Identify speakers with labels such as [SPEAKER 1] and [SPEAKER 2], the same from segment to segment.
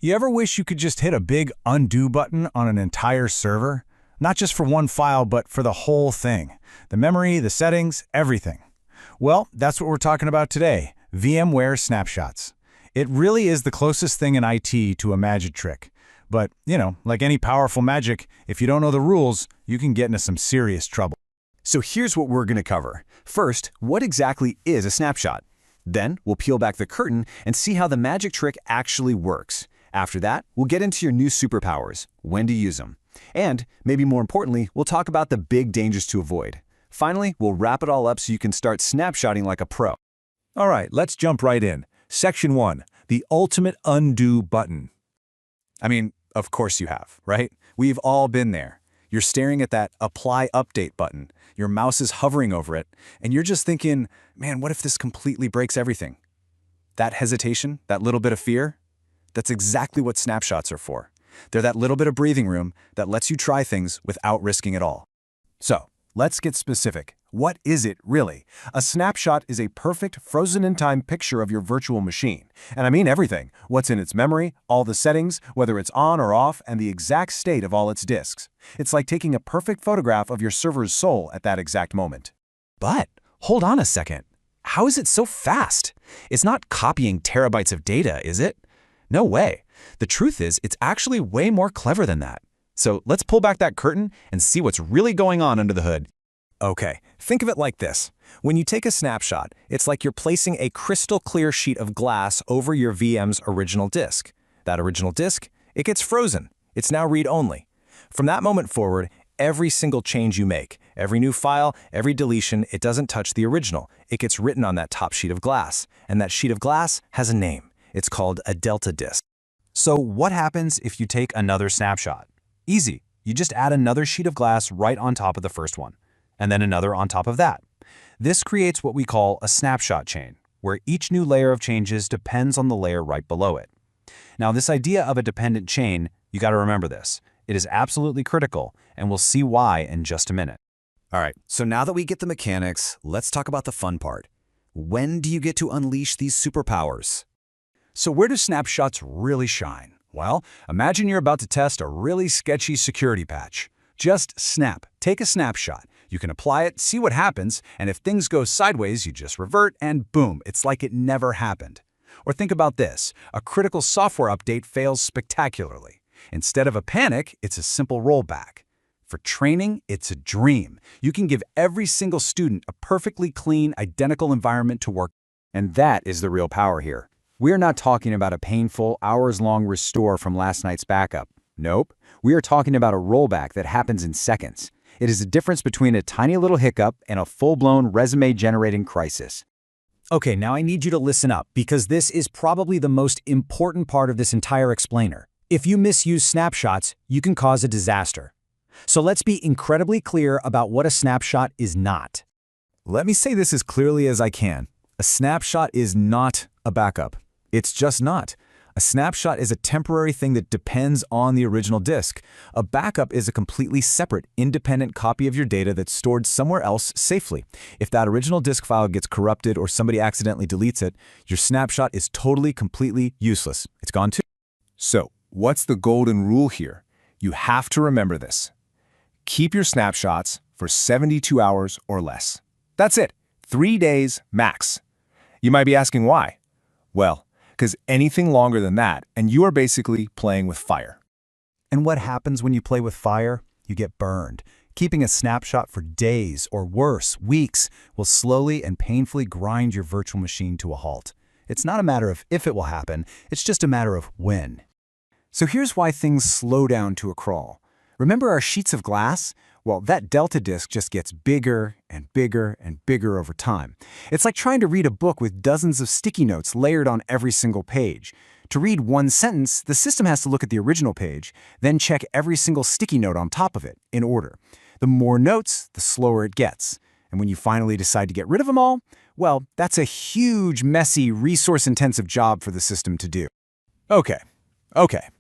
[SPEAKER 1] You ever wish you could just hit a big undo button on an entire server? Not just for one file, but for the whole thing. The memory, the settings, everything. Well, that's what we're talking about today, VMware Snapshots. It really is the closest thing in IT to a magic trick. But, like any powerful magic, if you don't know the rules, you can get into some serious trouble.
[SPEAKER 2] So here's what we're going to cover. First, what exactly is a snapshot? Then, we'll peel back the curtain and see how the magic trick actually works. After that, we'll get into your new superpowers, when to use them. And, maybe more importantly, we'll talk about the big dangers to avoid. Finally, we'll wrap it all up so you can start snapshotting like a pro.
[SPEAKER 1] All right, let's jump right in. Section 1, the ultimate undo button.
[SPEAKER 2] I mean, of course you have, right? We've all been there. You're staring at that Apply Update button, your mouse is hovering over it, and you're just thinking, man, what if this completely breaks everything? That hesitation, that little bit of fear, that's exactly what snapshots are for. They're that little bit of breathing room that lets you try things without risking it all.
[SPEAKER 1] So, let's get specific. What is it really? A snapshot is a perfect frozen-in-time picture of your virtual machine. And I mean everything. What's in its memory, all the settings, whether it's on or off, and the exact state of all its disks. It's like taking a perfect photograph of your server's soul at that exact moment.
[SPEAKER 2] But, hold on a second. How is it so fast? It's not copying terabytes of data, is it? No way. The truth is, it's actually way more clever than that. So let's pull back that curtain and see what's really going on under the hood. Okay, think of it like this. When you take a snapshot, it's like you're placing a crystal clear sheet of glass over your VM's original disk. That original disk, it gets frozen. It's now read-only. From that moment forward, every single change you make, every new file, every deletion, it doesn't touch the original. It gets written on that top sheet of glass. And that sheet of glass has a name. It's called a delta disk. So what happens if you take another snapshot? Easy. You just add another sheet of glass right on top of the first one, and then another on top of that. This creates what we call a snapshot chain, where each new layer of changes depends on the layer right below it. Now, this idea of a dependent chain, you got to remember this. It is absolutely critical, and we'll see why in just a minute. All right, so now that we get the mechanics, let's talk about the fun part. When do you get to unleash these superpowers? So where do snapshots really shine? Well, imagine you're about to test a really sketchy security patch. Just snap, take a snapshot. You can apply it, see what happens, and if things go sideways, you just revert and boom, it's like it never happened. Or think about this, a critical software update fails spectacularly. Instead of a panic, it's a simple rollback. For training, it's a dream. You can give every single student a perfectly clean, identical environment to work. And that is the real power here. We're not talking about a painful, hours-long restore from last night's backup. Nope. We are talking about a rollback that happens in seconds. It is the difference between a tiny little hiccup and a full-blown resume-generating crisis. Okay, now I need you to listen up, because this is probably the most important part of this entire explainer. If you misuse snapshots, you can cause a disaster. So let's be incredibly clear about what a snapshot is not. Let me say this as clearly as I can. A snapshot is not a backup. It's just not. A snapshot is a temporary thing that depends on the original disk. A backup is a completely separate, independent copy of your data that's stored somewhere else safely. If that original disk file gets corrupted or somebody accidentally deletes it, your snapshot is totally, completely useless. It's gone too. So, what's the golden rule here? You have to remember this. Keep your snapshots for 72 hours or less. That's it. 3 days max. You might be asking why. Well, because anything longer than that, and you are basically playing with fire. And what happens when you play with fire? You get burned. Keeping a snapshot for days, or worse, weeks, will slowly and painfully grind your virtual machine to a halt. It's not a matter of if it will happen, it's just a matter of when. So here's why things slow down to a crawl. Remember our sheets of glass? Well, that delta disk just gets bigger and bigger and bigger over time. It's like trying to read a book with dozens of sticky notes layered on every single page. To read one sentence, the system has to look at the original page, then check every single sticky note on top of it, in order. The more notes, the slower it gets. And when you finally decide to get rid of them all, well, that's a huge, messy, resource-intensive job for the system to do. Okay.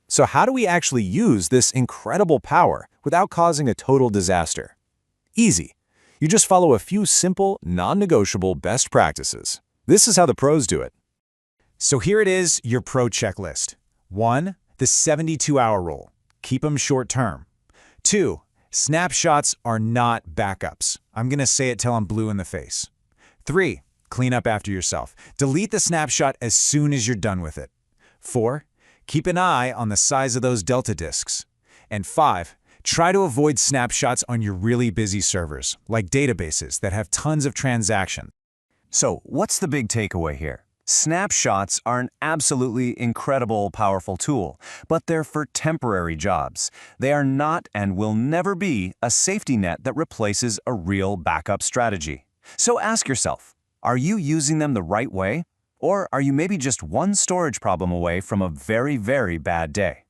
[SPEAKER 2] So how do we actually use this incredible power without causing a total disaster? Easy. You just follow a few simple, non-negotiable best practices. This is how the pros do it. So here it is, your pro checklist. 1.
[SPEAKER 1] The 72-hour rule. Keep them short term. 2. Snapshots are not backups. I'm going to say it till I'm blue in the face. 3. Clean up after yourself. Delete the snapshot as soon as you're done with it. 4. Keep an eye on the size of those Delta disks. And 5. Try to avoid snapshots on your really busy servers, like databases that have tons of transactions.
[SPEAKER 3] So, what's the big takeaway here? Snapshots are an absolutely incredible, powerful tool, but they're for temporary jobs. They are not and will never be a safety net that replaces a real backup strategy. So ask yourself, are you using them the right way? Or are you maybe just one storage problem away from a very, very bad day?